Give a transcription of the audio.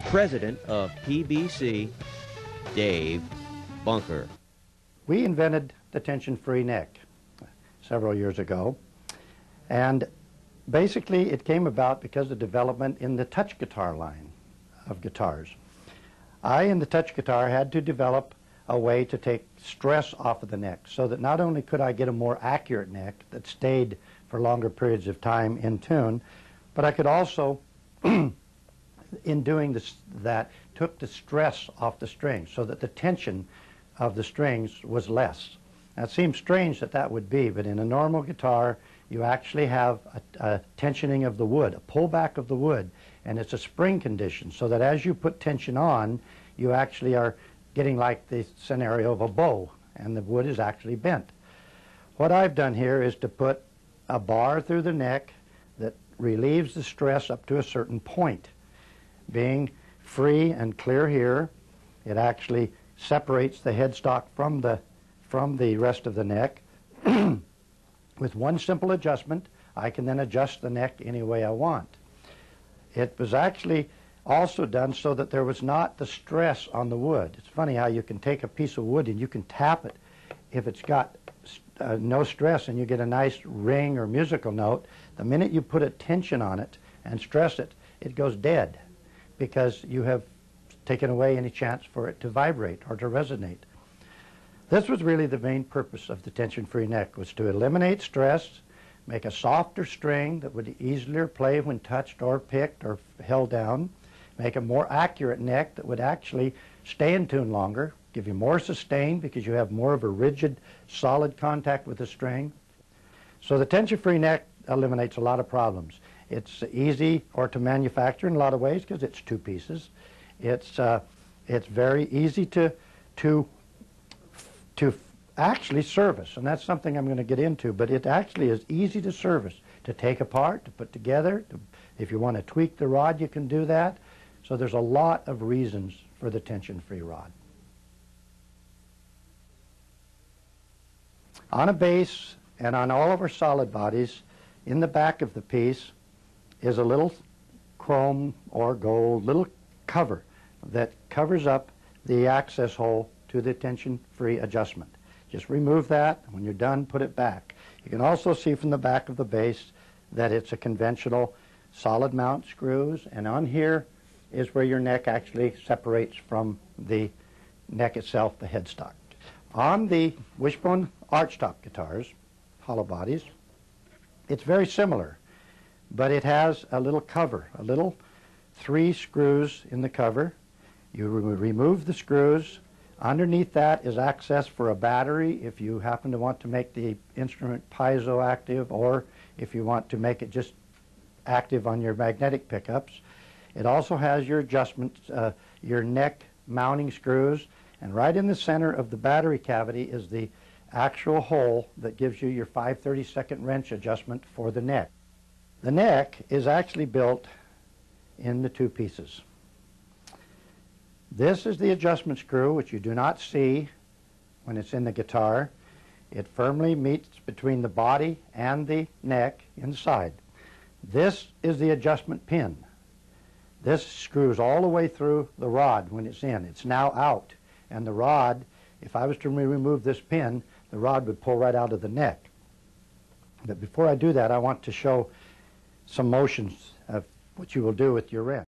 President of PBC, Dave Bunker. We invented the tension-free neck several years ago, and basically it came about because of development in the touch guitar line of guitars. I, in the touch guitar, had to develop a way to take stress off of the neck so that not only could I get a more accurate neck that stayed for longer periods of time in tune, but I could also, in doing that, took the stress off the strings so that the tension of the strings was less. Now, it seems strange that that would be, but in a normal guitar, you actually have a tensioning of the wood, a pullback of the wood, and it's a spring condition, so that as you put tension on, you actually are getting like the scenario of a bow, and the wood is actually bent. What I've done here is to put a bar through the neck that relieves the stress up to a certain point. Being free and clear here, it actually separates the headstock from the rest of the neck. With one simple adjustment, I can then adjust the neck any way I want. It was actually also done so that there was not the stress on the wood. It's funny how you can take a piece of wood and you can tap it if it's got no stress, and you get a nice ring or musical note. The minute you put a tension on it and stress it, it goes dead because you have taken away any chance for it to vibrate or to resonate. This was really the main purpose of the tension-free neck, was to eliminate stress, make a softer string that would easier play when touched or picked or held down, make a more accurate neck that would actually stay in tune longer, give you more sustain because you have more of a rigid, solid contact with the string. So the tension-free neck eliminates a lot of problems. It's easy to manufacture in a lot of ways because it's two pieces. It's very easy to actually service, and that's something I'm going to get into, but it actually is easy to service, to take apart, to put together. If you want to tweak the rod, you can do that. So there's a lot of reasons for the tension-free rod. On a bass and on all of our solid bodies, in the back of the piece is a little chrome or gold little cover that covers up the access hole to the tension-free adjustment. Just remove that, and when you're done, put it back. You can also see from the back of the bass that it's a conventional solid mount screws, and on here is where your neck actually separates from the neck itself, the headstock. On the wishbone archtop guitars, hollow bodies, it's very similar, but it has a little cover, a little 3 screws in the cover. You remove the screws. Underneath that is access for a battery if you happen to want to make the instrument piezo active, or if you want to make it just active on your magnetic pickups. It also has your adjustments, your neck mounting screws, and right in the center of the battery cavity is the actual hole that gives you your 5/32 wrench adjustment for the neck. The neck is actually built in the two pieces. This is the adjustment screw, which you do not see when it's in the guitar. It firmly meets between the body and the neck inside. This is the adjustment pin. This screws all the way through the rod when it's in. It's now out, and the rod, if I was to remove this pin, the rod would pull right out of the neck. But before I do that, I want to show some motions of what you will do with your wrench.